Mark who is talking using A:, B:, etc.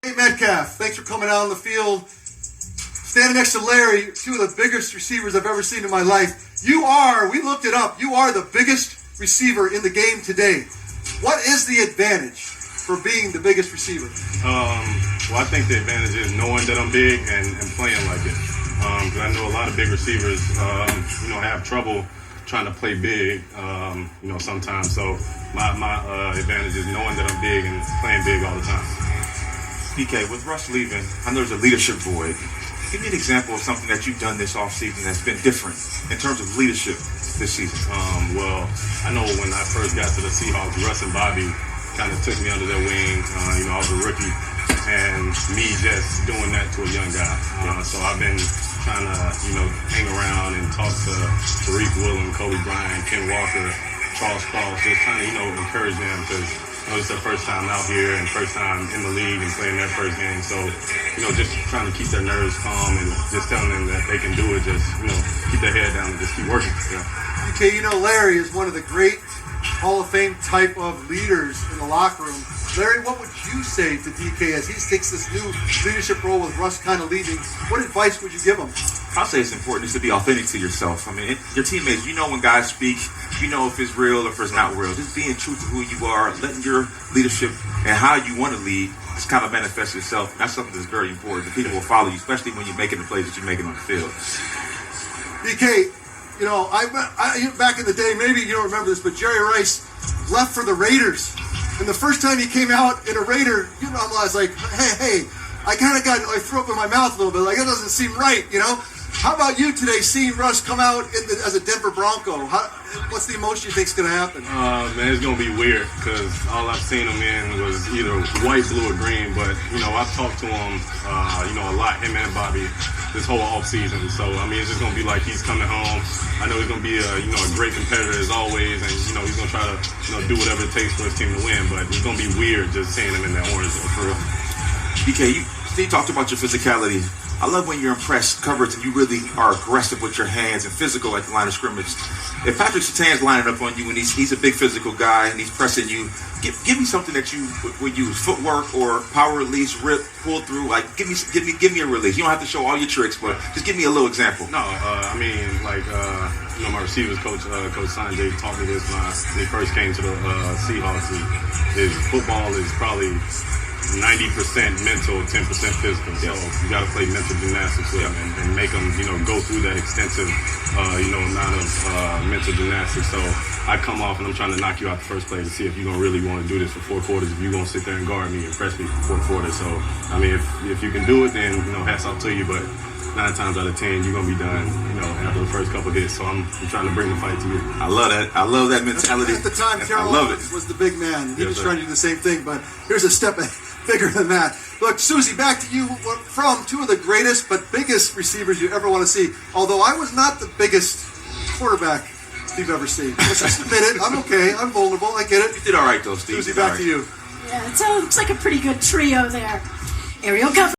A: Hey, Metcalf, thanks for coming out on the field. Standing next to Larry, two of the biggest receivers I've ever seen in my life. We looked it up, you are the biggest receiver in the game today. What is the advantage for being the biggest receiver?
B: Well, I think the advantage is knowing that I'm big and playing like it. Because I know a lot of big receivers, have trouble trying to play big, sometimes. So my advantage is knowing that I'm big and playing big all the time.
C: PK, with Russ leaving, I know there's a leadership void. Give me an example of something that you've done this offseason that's been different in terms of leadership this season.
B: Well, I know when I first got to the Seahawks, Russ and Bobby kind of took me under their wing. I was a rookie, and me just doing that to a young guy. So I've been trying to, hang around and talk to Tariq Woolen, Kobe Bryant, Ken Walker, Charles Cross, just trying to, encourage them because it's their first time out here and first time in the league and playing their first game. So, just trying to keep their nerves calm and just telling them that they can do it. Just, keep their head down and just keep working. Yeah.
A: Okay, Larry is one of the great Hall of Fame type of leaders in the locker room. Larry, what would you say to DK as he takes this new leadership role with Russ kind of leaving? What advice would you give him?
C: I'll say it's important to be authentic to yourself. I mean, your teammates, when guys speak, if it's real or if it's not real. Just being true to who you are, letting your leadership and how you want to lead just kind of manifest yourself. And that's something that's very important. The people will follow you, especially when you're making the plays that you're making on the field.
A: DK, I back in the day, maybe you don't remember this, but Jerry Rice left for the Raiders. And the first time he came out in a Raider, I was like, hey, I threw up in my mouth a little bit. Like, that doesn't seem right, How about you today, seeing Russ come out as a Denver Bronco? What's the emotion you think is going to happen?
B: Man, it's going to be weird because all I've seen him in was either white, blue, or green. But, I've talked to him, a lot, him and Bobby, this whole offseason. So, it's just going to be like he's coming home. I know he's going to be a great competitor as always. And, he's going to try to, do whatever it takes for his team to win. But it's going to be weird just seeing him in that orange, for real.
C: DK, Steve talked about your physicality. I love when you're in press coverage and you really are aggressive with your hands and physical at the line of scrimmage. If Patrick Surtain's lining up on you and he's a big physical guy and he's pressing you, give me something that you would use, footwork or power release, rip, pull through. Like give me a release. You don't have to show all your tricks, but just give me a little example.
B: No, my receivers coach, Coach Sanjay, taught me this when he first came to the Seahawks. His football is probably 90% mental, 10% physical. So you got to play mental gymnastics with them and make them, go through that extensive, amount of mental gymnastics. So I come off and I'm trying to knock you out the first play to see if you're going to really want to do this for 4 quarters, if you're going to sit there and guard me and press me for 4 quarters. So, if you can do it, then, hats off to you. But 9 times out of 10, you're going to be done, after the first couple hits. So I'm trying to bring the fight to you.
C: I love that. I love that mentality.
A: At the time, Carroll was the big man. He was trying to do the same thing, but here's a step bigger than that. Look, Susie, back to you from two of the greatest but biggest receivers you ever want to see. Although I was not the biggest quarterback you've ever seen. Let's just admit it. I'm okay. I'm vulnerable. I get it.
C: You did all right, though, Steve.
A: Susie, back to you.
D: Yeah, so it looks like a pretty good trio there. Aerial cover.